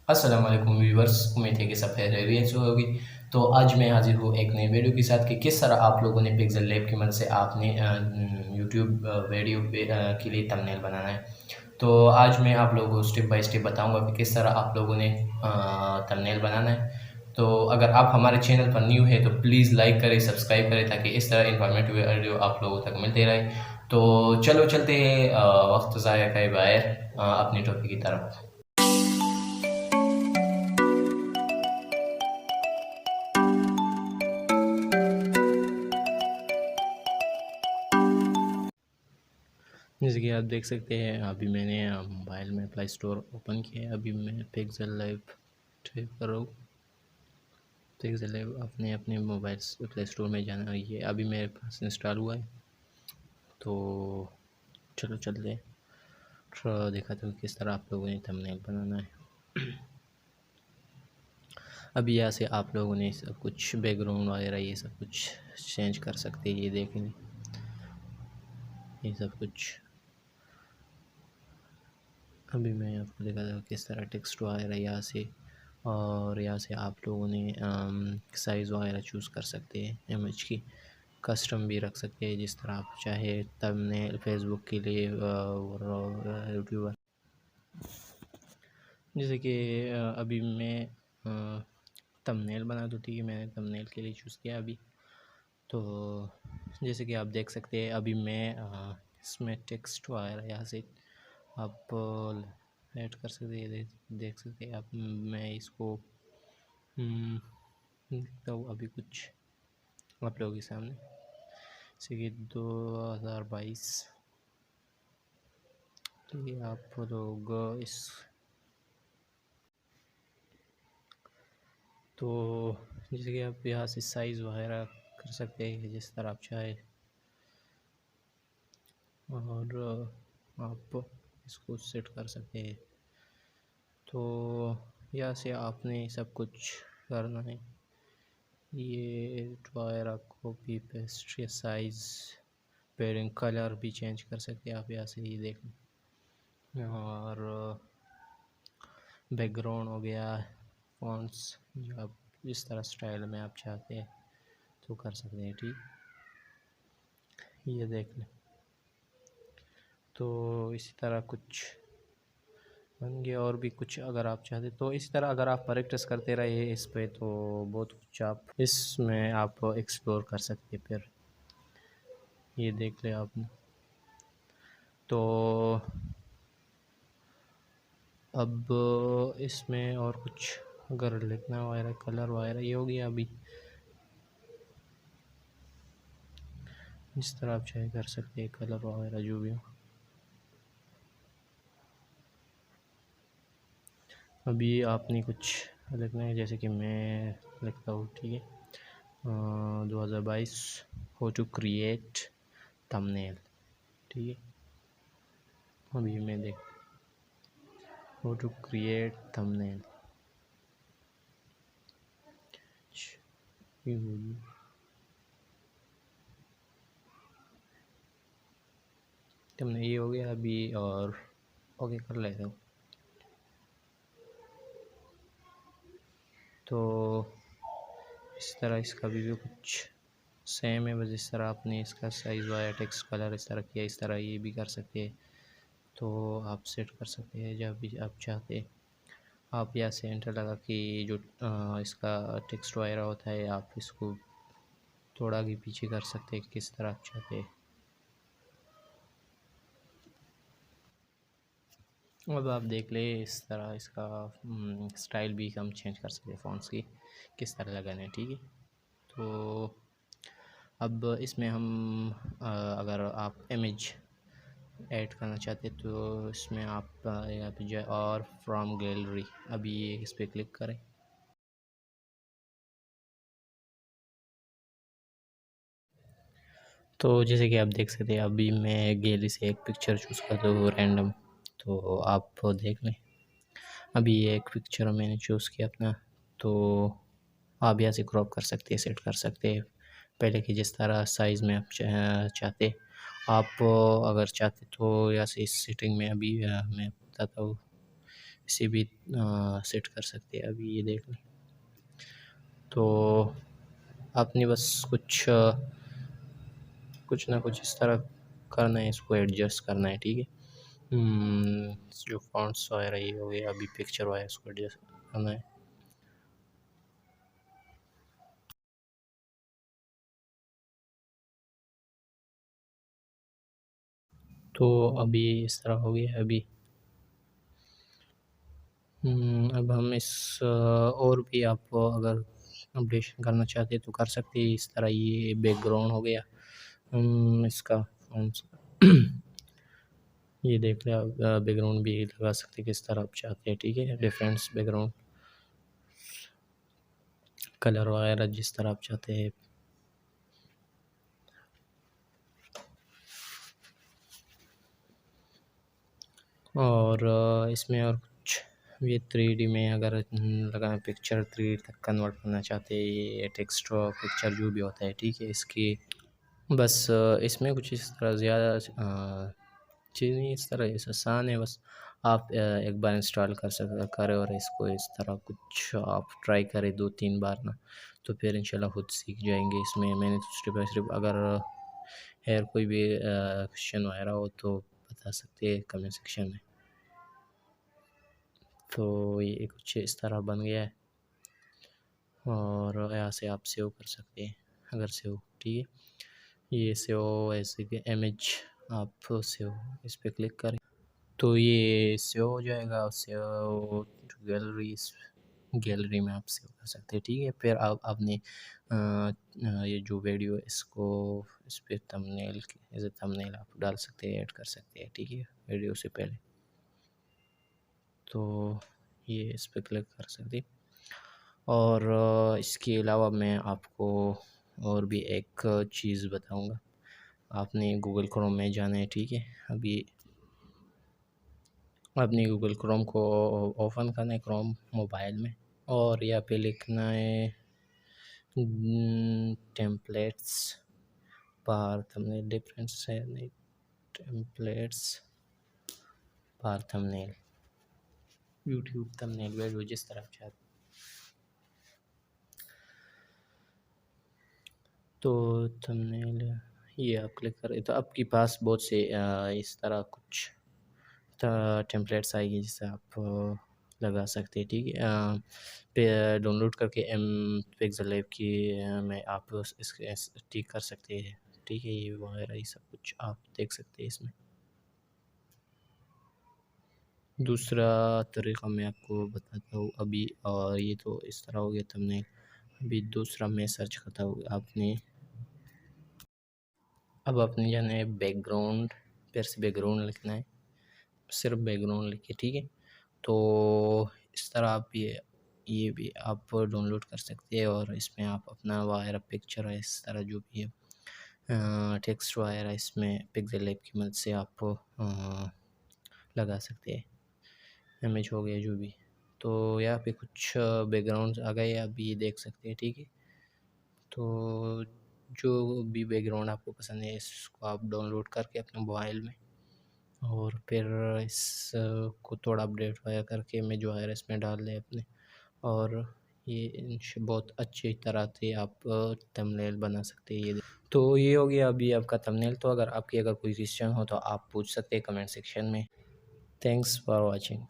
अस्सलाम वालेकुम व्यूअर्स, उम्मीद है कि सब खैरियत से होगी। तो आज मैं हाज़िर हूँ एक नई वीडियो के साथ कि किस तरह आप लोगों ने पिक्सेल लैब की मदद से आपने यूट्यूब वीडियो के लिए थंबनेल बनाना है। तो आज मैं आप लोगों को स्टेप बाय स्टेप बताऊंगा कि किस तरह आप लोगों ने थंबनेल बनाना है। तो अगर आप हमारे चैनल पर न्यू है तो प्लीज़ लाइक करें, सब्सक्राइब करें ताकि इस तरह इन्फॉर्मेटिव वीडियो आप लोगों तक मिलते रहे। तो चलो चलते हैं वक्त ज़ाया किए बगैर अपनी टॉपिक की तरफ। जैसे कि आप देख सकते हैं अभी मैंने मोबाइल में प्ले स्टोर ओपन किया है। अभी मैं पिक्सेल लैब टाइप कर रहा हूँ। पिक्सेल लैब अपने अपने मोबाइल प्ले स्टोर में जाना है। ये अभी मेरे पास इंस्टॉल हुआ है। तो चलो चलते हैं, दिखाता हूँ किस तरह आप लोगों ने थंबनेल बनाना है। अभी यहाँ से आप लोगों ने सब कुछ बैकग्राउंड वगैरह ये सब कुछ चेंज कर सकते हैं। ये देखें, ये सब कुछ अभी मैं आपको दिखाता हूँ किस तरह टेक्स्ट वगैरह यहाँ से, और यहाँ से आप लोगों ने साइज़ वगैरह चूज़ कर सकते हैं। इमेज की कस्टम भी रख सकते हैं जिस तरह आप चाहे। थंबनेल फेसबुक के लिए और यूट्यूबर, जैसे कि अभी मैं थंबनेल बना दूँ। ठीक है, मैंने थंबनेल के लिए चूज़ किया अभी। तो जैसे कि आप देख सकते हैं अभी मैं इसमें टेक्स्ट वगैरह यहाँ से आप ऐड कर सकते हैं। देख सकते हैं आप। मैं इसको लिखता हूँ अभी कुछ आप लोगों के सामने, जैसे कि 2022। ठीक है, आप लोग इस तो जैसे कि आप यहाँ से साइज़ वगैरह कर सकते हैं जिस तरह आप चाहे, और आप इसको सेट कर सकते हैं। तो यहाँ से आपने सब कुछ करना है। ये वगैरह कॉपी पेस्ट या साइज़ पेयरिंग कलर भी चेंज कर सकते हैं आप यहाँ से, ये देख लें। और बैकग्राउंड हो गया, फॉन्ट्स जो आप जिस तरह स्टाइल में आप चाहते हैं तो कर सकते हैं। ठीक, ये देख लें। तो इसी तरह कुछ बन गया। और भी कुछ अगर आप चाहते तो इसी तरह अगर आप प्रैक्टिस करते रहे इस पे तो बहुत कुछ आप इसमें आप एक्सप्लोर कर सकते। फिर ये देख ले आपने। तो अब इसमें और कुछ अगर लिखना वगैरह कलर वगैरह ये हो गया। अभी जिस तरह आप चाहे कर सकते हैं कलर वगैरह जो भी हो। अभी आपने कुछ लिखना है, जैसे कि मैं लिखता हूँ। ठीक है, 2022 हाउ टू क्रिएट थंबनेल। ठीक है, अभी मैं देख हाउ टू क्रिएट थंबनेल। तुमने ये हो गया अभी, और ओके कर लेता हूँ। तो इस तरह इसका भी कुछ सेम है, बस इस तरह आपने इसका साइज़ वाया टेक्स्ट कलर इस तरह किया। इस तरह ये भी कर सकते हैं। तो आप सेट कर सकते हैं जब भी आप चाहते हैं। आप यहाँ से एंटर लगा कि जो इसका टेक्स्ट वगैरह होता है आप इसको थोड़ा आगे पीछे कर सकते हैं किस तरह आप चाहते हैं। अब आप देख ले इस तरह इसका स्टाइल भी हम चेंज कर सकते हैं। फ़ॉन्ट्स की किस तरह लगाना है। ठीक है, तो अब इसमें हम अगर आप इमेज ऐड करना चाहते हैं तो इसमें आप यहाँ पे जाए और फ्रॉम गैलरी अभी इस पर क्लिक करें। तो जैसे कि आप देख सकते हैं अभी मैं गैलरी से एक पिक्चर चूज़ करता हूँ रैंडम। तो आप देख लें अभी ये एक पिक्चर मैंने चूज़ किया अपना। तो आप यहाँ से क्रॉप कर सकते हैं, सेट कर सकते हैं पहले की जिस तरह साइज़ में आप चाहते। आप अगर चाहते तो यहाँ से इस सेटिंग में अभी मैं बताता हूँ इसे भी सेट कर सकते हैं। अभी ये देख लें, तो आपने बस कुछ ना कुछ इस तरह करना है, इसको एडजस्ट करना है, ठीक है। जो फॉन्ट्स वगैरह ये हो गया, अभी पिक्चर वगैरह इसको एडजस्ट करना है। तो अभी इस तरह हो गया। अभी अब हम और भी आप अगर अपडेशन करना चाहते हैं तो कर सकते हैं। इस तरह ये बैकग्राउंड हो गया इसका फॉन्ट्स ये देख लिया। बैकग्राउंड भी लगा सकते हैं किस तरह आप चाहते हैं, ठीक है। डिफरेंस बैकग्राउंड कलर वगैरह जिस तरह आप चाहते हैं। और इसमें और कुछ ये 3D में अगर लगाना, पिक्चर 3D तक कन्वर्ट करना चाहते हैं, ये टेक्स्ट पिक्चर जो भी होता है, ठीक है। इसकी बस इसमें कुछ इस तरह ज़्यादा चीज़ नहीं, इस तरह इस आसान है। बस आप एक बार इंस्टॉल करें और इसको इस तरह कुछ आप ट्राई करें 2-3 बार ना, तो फिर इंशाल्लाह खुद सीख जाएंगे। इसमें मैंने तो स्टेप बाय स्टेप, अगर कोई भी क्वेश्चन वगैरह हो तो बता सकते हैं कमेंट सेक्शन में। तो ये कुछ इस तरह बन गया है, और यहाँ से आप सेव कर सकते हैं अगर सेव, ठीक है। ये सेव ऐसे कि इमेज आप सेव इस पर क्लिक करें तो ये सेव हो जाएगा। सेव गैलरी में आप सेव कर सकते हैं, ठीक है। फिर आप अपने ये जो वीडियो इसको इस पर थंबनेल एज ए थंबनेल आप डाल सकते हैं, ऐड कर सकते हैं, ठीक है, वीडियो से पहले। तो ये इस पर क्लिक कर सकते हैं। और इसके अलावा मैं आपको और भी एक चीज़ बताऊंगा। आपने गूगल क्रोम में जाना है, ठीक है। अभी अपने गूगल क्रोम को ओपन करना है, क्रोम मोबाइल में, और यहाँ पे लिखना है टेम्पलेट्स बार थंबनेल, डिफरेंस है नहीं, टेम्पलेट्स बार थंबनेल, यूट्यूब थंबनेल वीडियो जिस तरह चाहते। तो थंबनेल ये आप क्लिक करें तो आपके पास बहुत से इस तरह कुछ टेम्पलेट्स आएगी जिससे आप लगा सकते हैं, ठीक है। पे डाउनलोड करके पिक्सल लैब की में आप इसके ठीक कर सकते हैं, ठीक है। ये वगैरह ये सब कुछ आप देख सकते हैं इसमें। दूसरा तरीक़ा मैं आपको बताता हूँ अभी, और ये तो इस तरह हो गया तुमने। अभी दूसरा मैं सर्च करता हूँ। अब आपने जाना है बैकग्राउंड, फिर से बैकग्राउंड लिखना है, सिर्फ बैकग्राउंड लिखिए, ठीक है। तो इस तरह आप ये भी आप डाउनलोड कर सकते हैं, और इसमें आप अपना वगैरह पिक्चर है इस तरह जो भी है टेक्स्ट वगैरह इसमें पिक्सल लैब की मदद से आप लगा सकते हैं। इमेज हो गया जो भी, तो यहाँ पे कुछ बैकग्राउंड आ गए, आप ये देख सकते हैं, ठीक है। तो जो भी बैकग्राउंड आपको पसंद है इसको आप डाउनलोड करके अपने मोबाइल में, और फिर इस को थोड़ा अपडेट वगैरह करके मैं जो है इसमें डाल दें अपने, और ये बहुत अच्छी तरह से आप थंबनेल बना सकते हैं। ये तो ये हो गया अभी आपका थंबनेल। तो अगर कोई क्वेश्चन हो तो आप पूछ सकते हैं कमेंट सेक्शन में। Thanks for watching.